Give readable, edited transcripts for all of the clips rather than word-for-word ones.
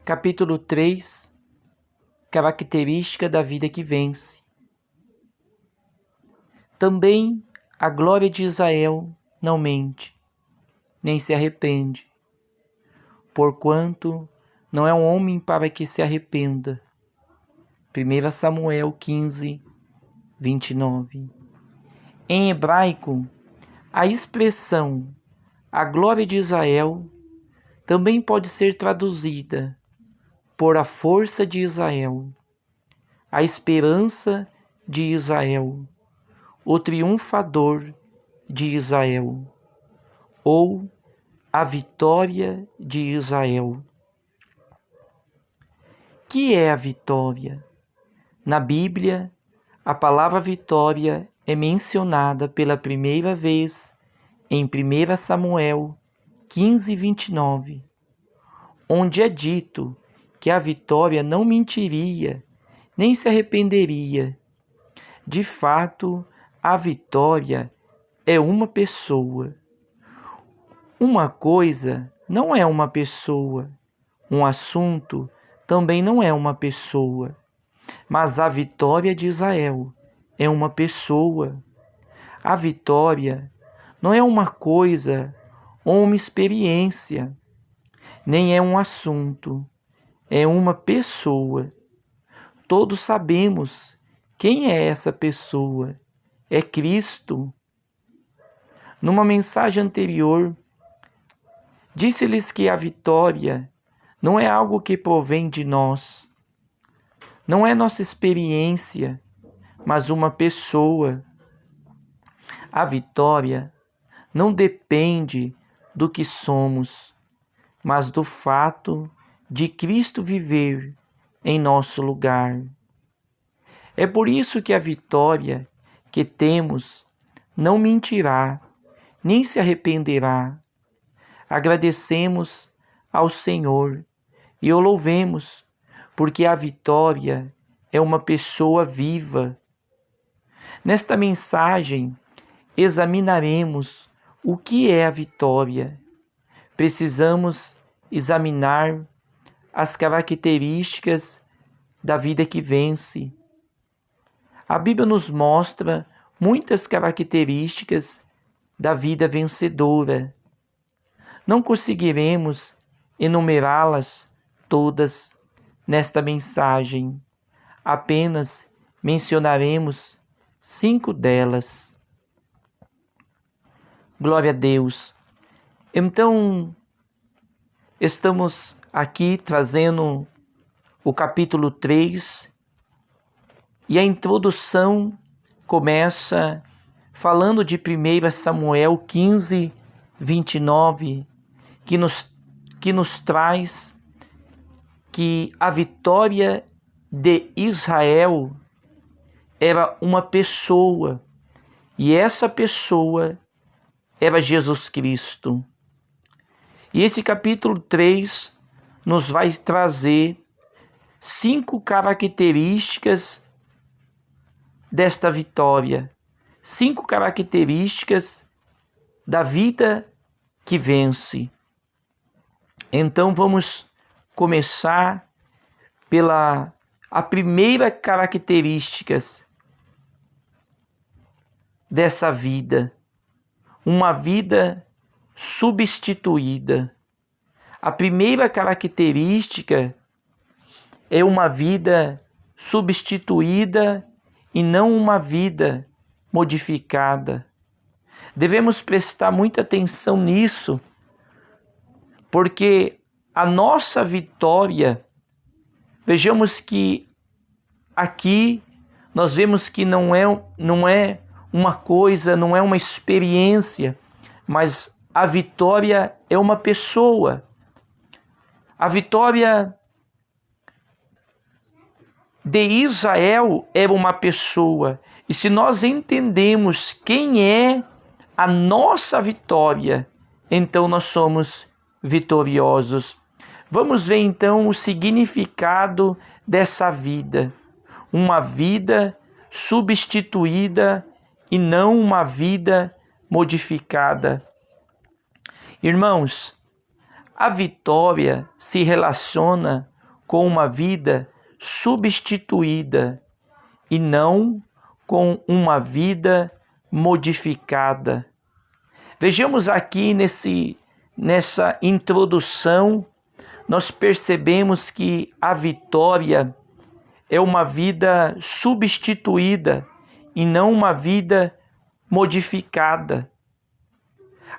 Capítulo 3. Característica da vida que vence. Também a glória de Israel não mente, nem se arrepende, porquanto não é um homem para que se arrependa. 1 Samuel 15, 29. Em hebraico, a expressão a glória de Israel também pode ser traduzida por a força de Israel, a esperança de Israel, o triunfador de Israel, ou a vitória de Israel. Que é a vitória? Na Bíblia, a palavra vitória é mencionada pela primeira vez em 1 Samuel 15, 29, onde é dito que a vitória não mentiria, nem se arrependeria. De fato, a vitória é uma pessoa. Uma coisa não é uma pessoa. Um assunto também não é uma pessoa. Mas a vitória de Israel é uma pessoa. A vitória não é uma coisa ou uma experiência, nem é um assunto. É uma pessoa. Todos sabemos quem é essa pessoa. É Cristo. Numa mensagem anterior, disse-lhes que a vitória não é algo que provém de nós. Não é nossa experiência, mas uma pessoa. A vitória não depende do que somos, mas do fato de Cristo viver em nosso lugar. É por isso que a vitória que temos não mentirá, nem se arrependerá. Agradecemos ao Senhor e o louvemos, porque a vitória é uma pessoa viva. Nesta mensagem, examinaremos o que é a vitória. Precisamos examinar as características da vida que vence. A Bíblia nos mostra muitas características da vida vencedora. Não conseguiremos enumerá-las todas nesta mensagem. Apenas mencionaremos 5 delas. Glória a Deus. Então, estamos aqui trazendo o capítulo 3 e a introdução começa falando de 1 Samuel 15, 29, que nos traz que a vitória de Israel era uma pessoa, e essa pessoa era Jesus Cristo. E esse capítulo 3 nos vai trazer 5 características desta vitória, 5 características da vida que vence. Então vamos começar pela a primeira característica dessa vida, uma vida substituída. A primeira característica é uma vida substituída e não uma vida modificada. Devemos prestar muita atenção nisso, porque a nossa vitória, vejamos que aqui nós vemos que não é uma coisa, não é uma experiência, mas a vitória é uma pessoa. A vitória de Israel era uma pessoa. E se nós entendemos quem é a nossa vitória, então nós somos vitoriosos. Vamos ver então o significado dessa vida. Uma vida substituída e não uma vida modificada. Irmãos, a vitória se relaciona com uma vida substituída e não com uma vida modificada. Vejamos aqui nessa introdução, nós percebemos que a vitória é uma vida substituída e não uma vida modificada.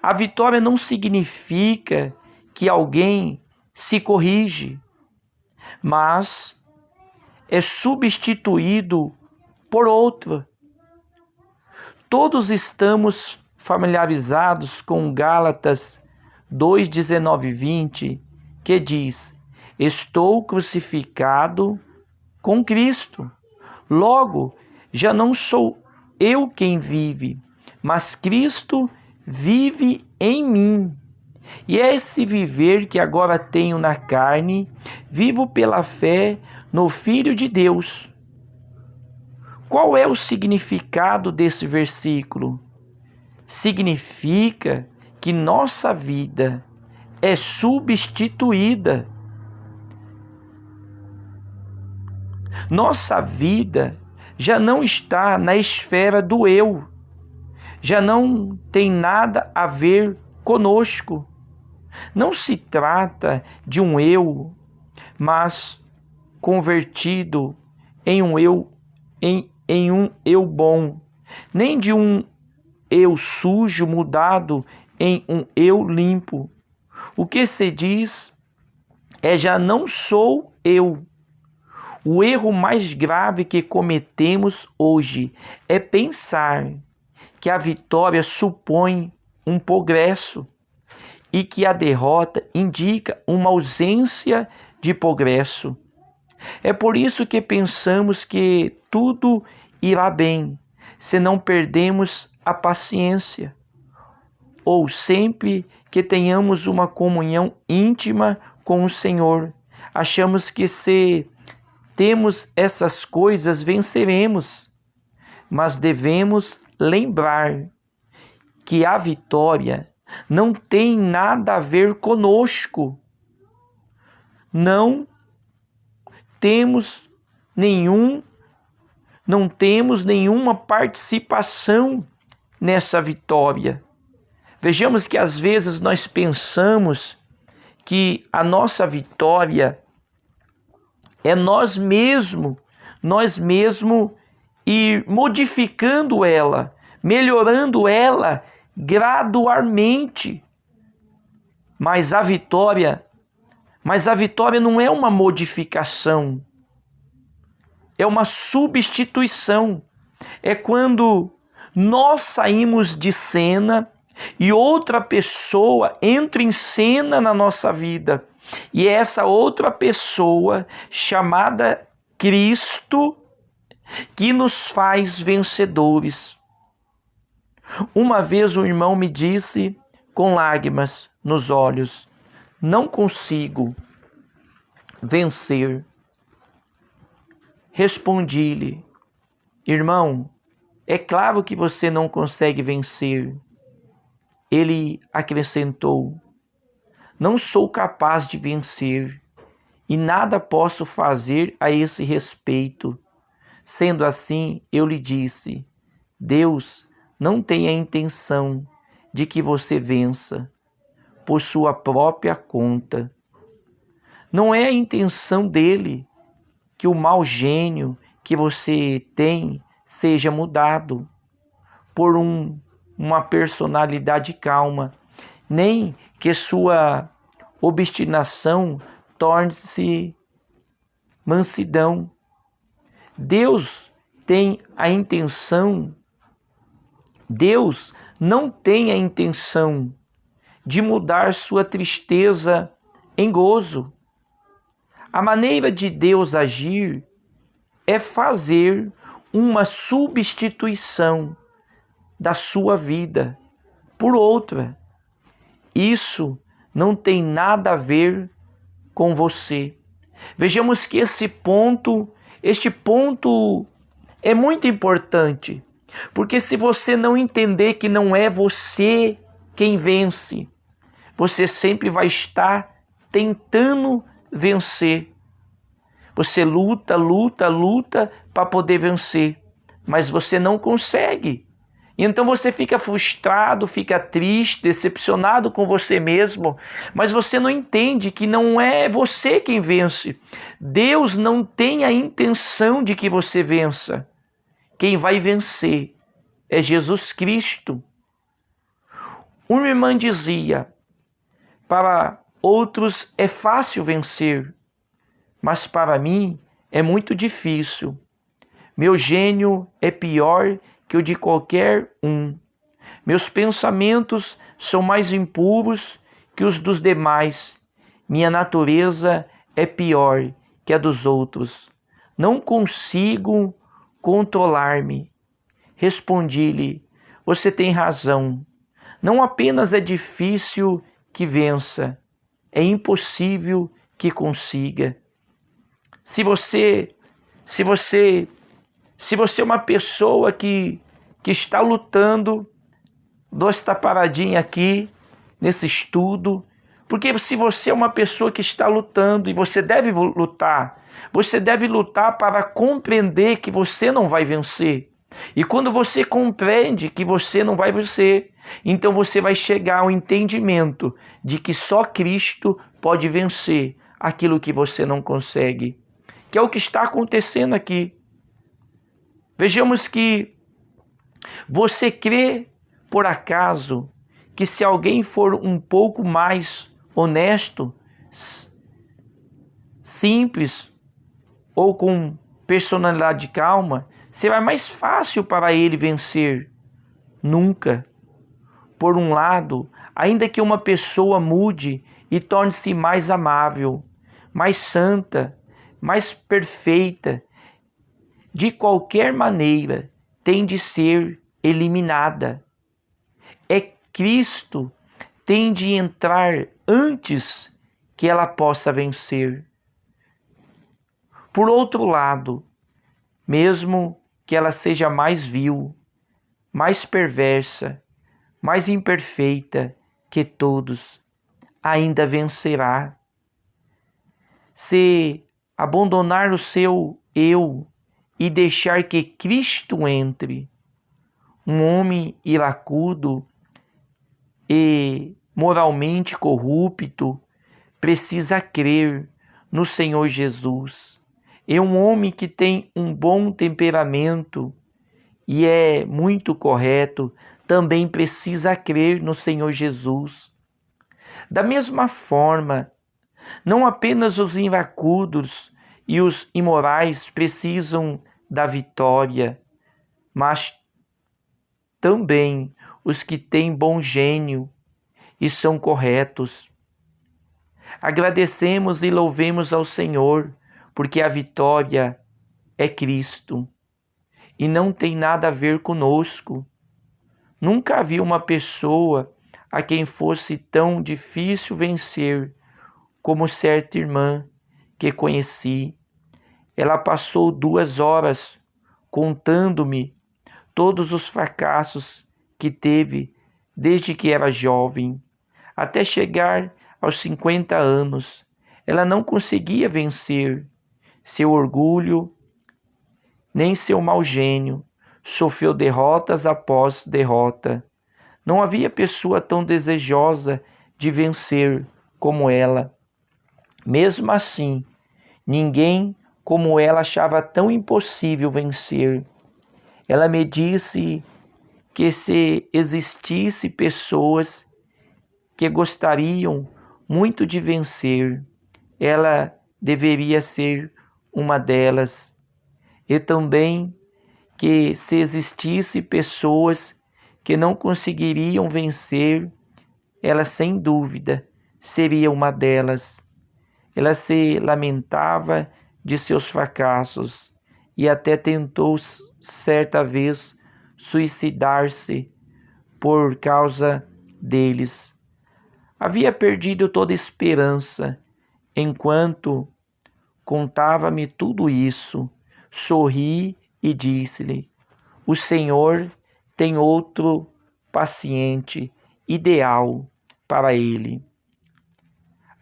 A vitória não significa que alguém se corrige, mas é substituído por outro. Todos estamos familiarizados com Gálatas 2, 19 e 20, que diz: estou crucificado com Cristo. Logo, já não sou eu quem vive, mas Cristo vive em mim. E esse viver que agora tenho na carne, vivo pela fé no Filho de Deus. Qual é o significado desse versículo? Significa que nossa vida é substituída. Nossa vida já não está na esfera do eu, já não tem nada a ver conosco. Não se trata de um eu, mas convertido em um eu, em um eu bom, nem de um eu sujo mudado em um eu limpo. O que se diz é: já não sou eu. O erro mais grave que cometemos hoje é pensar que a vitória supõe um progresso e que a derrota indica uma ausência de progresso. É por isso que pensamos que tudo irá bem se não perdemos a paciência, ou sempre que tenhamos uma comunhão íntima com o Senhor, achamos que se temos essas coisas venceremos, mas devemos lembrar que a vitória não tem nada a ver conosco. Não temos nenhuma participação nessa vitória. Vejamos que às vezes nós pensamos que a nossa vitória é nós mesmos ir modificando ela, melhorando ela gradualmente. Mas a vitória não é uma modificação, é uma substituição. É quando nós saímos de cena e outra pessoa entra em cena na nossa vida. E é essa outra pessoa, chamada Cristo, que nos faz vencedores. Uma vez um irmão me disse, com lágrimas nos olhos: não consigo vencer. Respondi-lhe: irmão, é claro que você não consegue vencer. Ele acrescentou: não sou capaz de vencer e nada posso fazer a esse respeito. Sendo assim, eu lhe disse: Deus não tem a intenção de que você vença por sua própria conta. Não é a intenção dele que o mau gênio que você tem seja mudado por uma personalidade calma, nem que sua obstinação torne-se mansidão. Deus não tem a intenção de mudar sua tristeza em gozo. A maneira de Deus agir é fazer uma substituição da sua vida por outra. Isso não tem nada a ver com você. Vejamos que este ponto é muito importante, porque se você não entender que não é você quem vence, você sempre vai estar tentando vencer. Você luta, luta, luta para poder vencer, mas você não consegue. Então você fica frustrado, fica triste, decepcionado com você mesmo, mas você não entende que não é você quem vence. Deus não tem a intenção de que você vença. Quem vai vencer é Jesus Cristo. Uma irmã dizia: para outros é fácil vencer, mas para mim é muito difícil. Meu gênio é pior que o de qualquer um. Meus pensamentos são mais impuros que os dos demais. Minha natureza é pior que a dos outros. Não consigo controlar-me. Respondi-lhe: você tem razão. Não apenas é difícil que vença, é impossível que consiga. Se você é uma pessoa que está lutando, dou esta paradinha aqui nesse estudo, porque se você é uma pessoa que está lutando, e você deve lutar para compreender que você não vai vencer. E quando você compreende que você não vai vencer, então você vai chegar ao entendimento de que só Cristo pode vencer aquilo que você não consegue, que é o que está acontecendo aqui. Vejamos que você crê, por acaso, que se alguém for um pouco mais honesto, simples ou com personalidade calma, será mais fácil para ele vencer? Nunca. Por um lado, ainda que uma pessoa mude e torne-se mais amável, mais santa, mais perfeita, de qualquer maneira tem de ser eliminada. Cristo tem de entrar antes que ela possa vencer. Por outro lado, mesmo que ela seja mais vil, mais perversa, mais imperfeita que todos, ainda vencerá. Se abandonar o seu eu e deixar que Cristo entre, um homem iracudo e moralmente corrupto precisa crer no Senhor Jesus. É um homem que tem um bom temperamento e é muito correto, também precisa crer no Senhor Jesus. Da mesma forma, não apenas os iracudos e os imorais precisam da vitória, mas também os que têm bom gênio e são corretos. Agradecemos e louvemos ao Senhor, porque a vitória é Cristo e não tem nada a ver conosco. Nunca vi uma pessoa a quem fosse tão difícil vencer como certa irmã que conheci. Ela passou 2 horas contando-me todos os fracassos que teve desde que era jovem, até chegar aos 50 anos. Ela não conseguia vencer seu orgulho, nem seu mau gênio. Sofreu derrotas após derrota. Não havia pessoa tão desejosa de vencer como ela. Mesmo assim, ninguém como ela achava tão impossível vencer. Ela me disse que se existisse pessoas que gostariam muito de vencer, ela deveria ser uma delas. E também que se existisse pessoas que não conseguiriam vencer, ela sem dúvida seria uma delas. Ela se lamentava de seus fracassos e até tentou certa vez suicidar-se por causa deles. Havia perdido toda esperança. Enquanto contava-me tudo isso, sorri e disse-lhe: o Senhor tem outro paciente ideal para ele.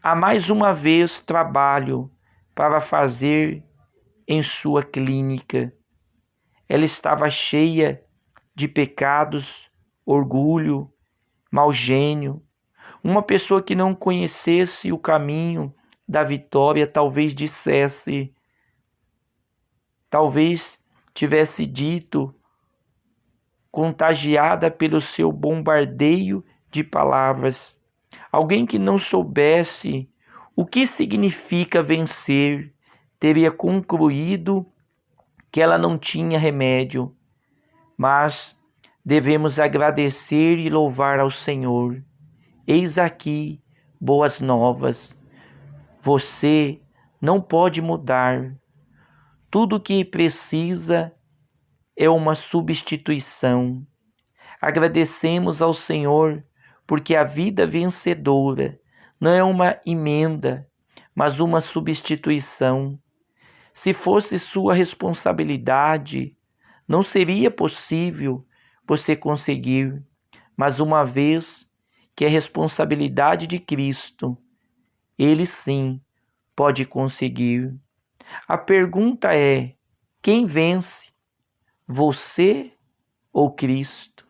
Há mais uma vez trabalho para fazer em sua clínica. Ela estava cheia de pecados, orgulho, mau gênio. Uma pessoa que não conhecesse o caminho da vitória talvez dissesse, talvez tivesse dito, contagiada pelo seu bombardeio de palavras. Alguém que não soubesse o que significa vencer, teria concluído que ela não tinha remédio. Mas devemos agradecer e louvar ao Senhor. Eis aqui boas novas. Você não pode mudar. Tudo o que precisa é uma substituição. Agradecemos ao Senhor porque a vida vencedora não é uma emenda, mas uma substituição. Se fosse sua responsabilidade, não seria possível você conseguir, mas uma vez que é responsabilidade de Cristo, Ele sim pode conseguir. A pergunta é: quem vence? Você ou Cristo?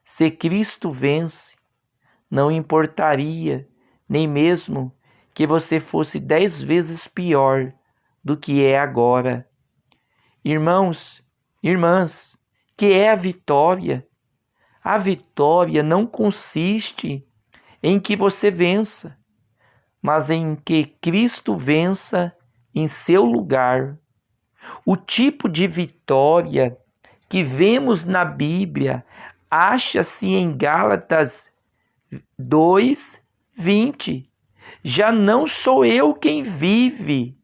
Se Cristo vence, não importaria nem mesmo que você fosse 10 vezes pior do que é agora. Irmãos, irmãs, que é a vitória? A vitória não consiste em que você vença, mas em que Cristo vença em seu lugar. O tipo de vitória que vemos na Bíblia acha-se em Gálatas 2:20. Já não sou eu quem vive,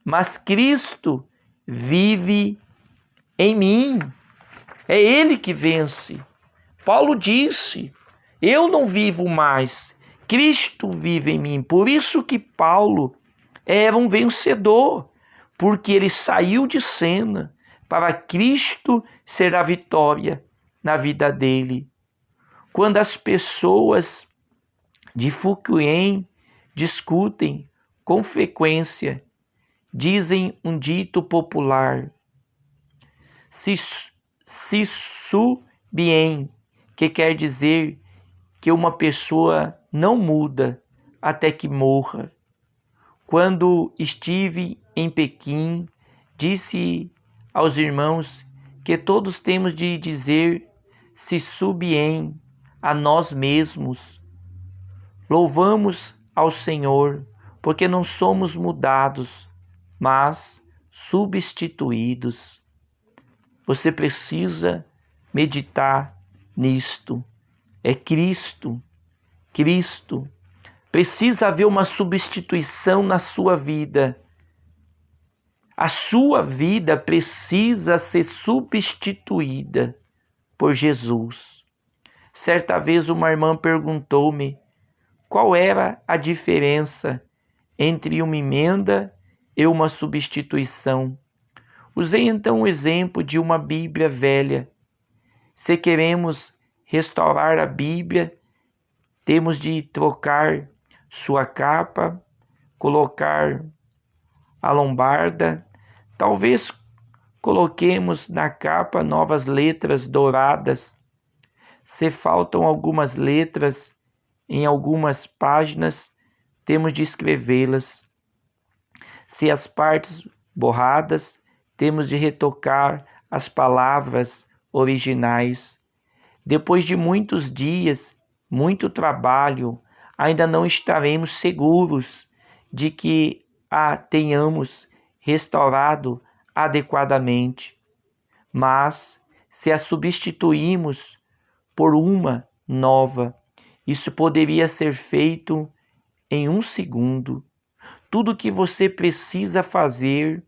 mas Cristo vive em mim. É Ele que vence. Paulo disse: eu não vivo mais, Cristo vive em mim. Por isso que Paulo era um vencedor, porque ele saiu de cena para Cristo ser a vitória na vida dele. Quando as pessoas de Fukien discutem com frequência, dizem um dito popular: se su bien, que quer dizer que uma pessoa não muda até que morra. Quando estive em Pequim, disse aos irmãos que todos temos de dizer se su bien a nós mesmos. Louvamos ao Senhor, porque não somos mudados, mas substituídos. Você precisa meditar nisto. É Cristo. Cristo. Precisa haver uma substituição na sua vida. A sua vida precisa ser substituída por Jesus. Certa vez uma irmã perguntou-me qual era a diferença entre uma emenda e uma substituição. Usei então o exemplo de uma Bíblia velha. Se queremos restaurar a Bíblia, temos de trocar sua capa, colocar a lombarda, talvez coloquemos na capa novas letras douradas. Se faltam algumas letras em algumas páginas, temos de escrevê-las. Se as partes borradas, temos de retocar as palavras originais. Depois de muitos dias, muito trabalho, ainda não estaremos seguros de que a tenhamos restaurado adequadamente. Mas, se a substituímos por uma nova, isso poderia ser feito em 1 segundo. Tudo o que você precisa fazer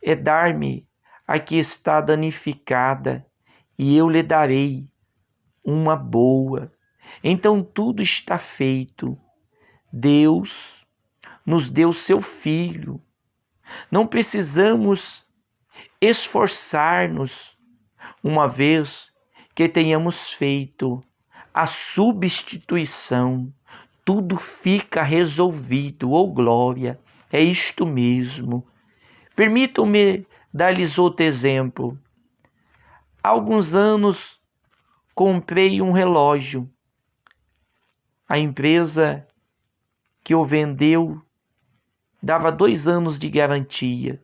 é dar-me a que está danificada, e eu lhe darei uma boa. Então tudo está feito. Deus nos deu seu Filho. Não precisamos esforçar-nos, uma vez que tenhamos feito a substituição. Tudo fica resolvido, oh glória! É isto mesmo. Permitam-me dar-lhes outro exemplo. Há alguns anos comprei um relógio. A empresa que o vendeu dava 2 anos de garantia,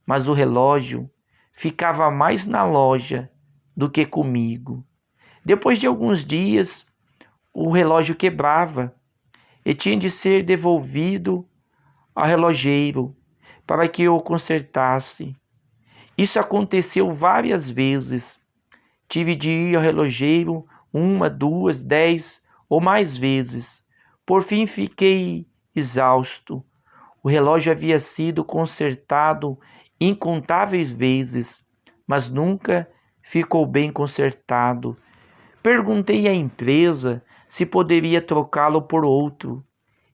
mas o relógio ficava mais na loja do que comigo. Depois de alguns dias, o relógio quebrava e tinha de ser devolvido ao relojeiro para que eu o consertasse. Isso aconteceu várias vezes. Tive de ir ao relojeiro 1, 2, 10 ou mais vezes. Por fim fiquei exausto. O relógio havia sido consertado incontáveis vezes, mas nunca ficou bem consertado. Perguntei à empresa se poderia trocá-lo por outro.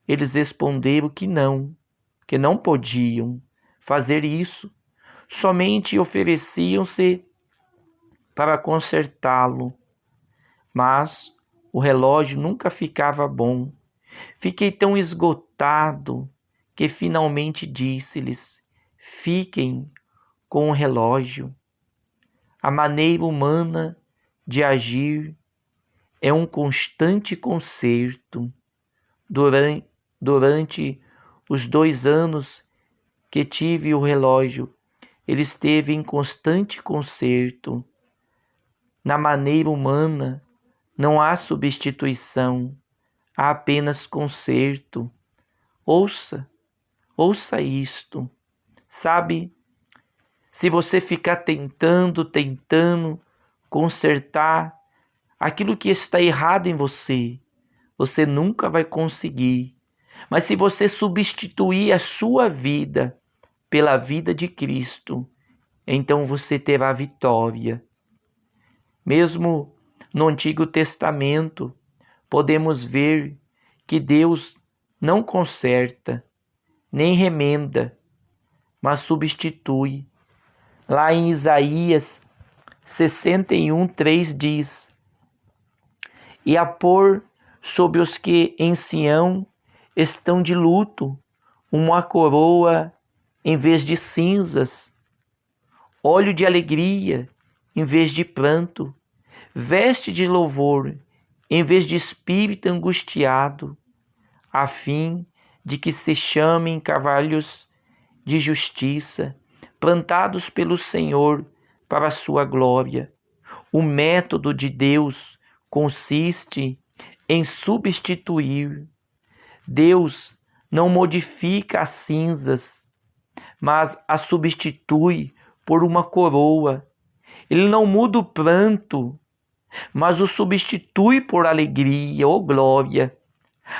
Eles responderam que não podiam fazer isso. Somente ofereciam-se para consertá-lo. Mas o relógio nunca ficava bom. Fiquei tão esgotado que finalmente disse-lhes: fiquem com o relógio. A maneira humana de agir é um constante conserto. Durante os 2 anos que tive o relógio, ele esteve em constante conserto. Na maneira humana não há substituição, há apenas conserto. Ouça isto. Sabe, se você ficar tentando consertar aquilo que está errado em você, você nunca vai conseguir. Mas se você substituir a sua vida pela vida de Cristo, então você terá vitória. Mesmo no Antigo Testamento, podemos ver que Deus não conserta, nem remenda, mas substitui. Lá em Isaías 61:3 diz: e a pôr sobre os que em Sião estão de luto uma coroa em vez de cinzas, óleo de alegria em vez de pranto, veste de louvor em vez de espírito angustiado, a fim de que se chamem carvalhos de justiça, plantados pelo Senhor para a sua glória. O método de Deus consiste em substituir. Deus não modifica as cinzas, mas as substitui por uma coroa. Ele não muda o pranto, mas o substitui por alegria ou glória.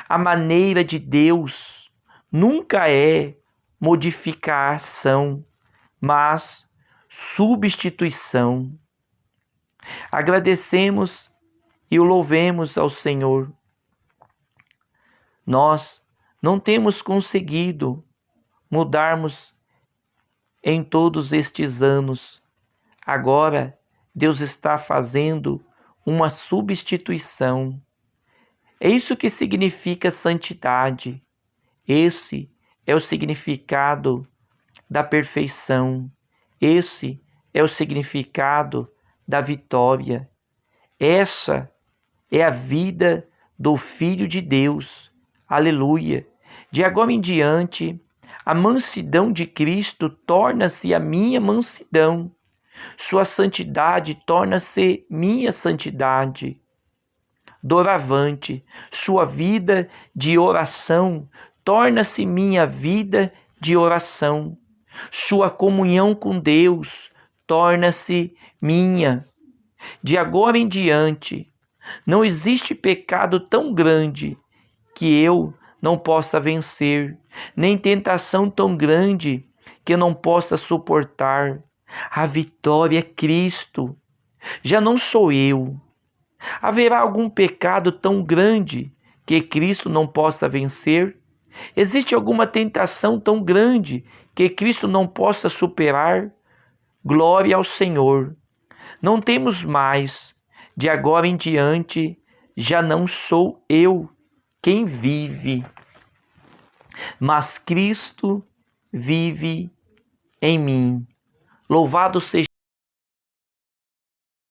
A maneira de Deus nunca é modificar a ação, mas substituição. Agradecemos e o louvemos ao Senhor. Nós não temos conseguido mudarmos em todos estes anos. Agora, Deus está fazendo uma substituição. É isso que significa santidade. Esse é o significado da perfeição. Esse é o significado da vitória. Essa é a vida do Filho de Deus. Aleluia! De agora em diante, a mansidão de Cristo torna-se a minha mansidão. Sua santidade torna-se minha santidade. Doravante, sua vida de oração torna-se minha vida de oração. Sua comunhão com Deus torna-se minha. De agora em diante, não existe pecado tão grande que eu não possa vencer, nem tentação tão grande que eu não possa suportar. A vitória é Cristo, já não sou eu. Haverá algum pecado tão grande que Cristo não possa vencer? Existe alguma tentação tão grande que Cristo não possa superar? Glória ao Senhor. Não temos mais, de agora em diante, já não sou eu quem vive. mas Cristo vive em mim. Louvado seja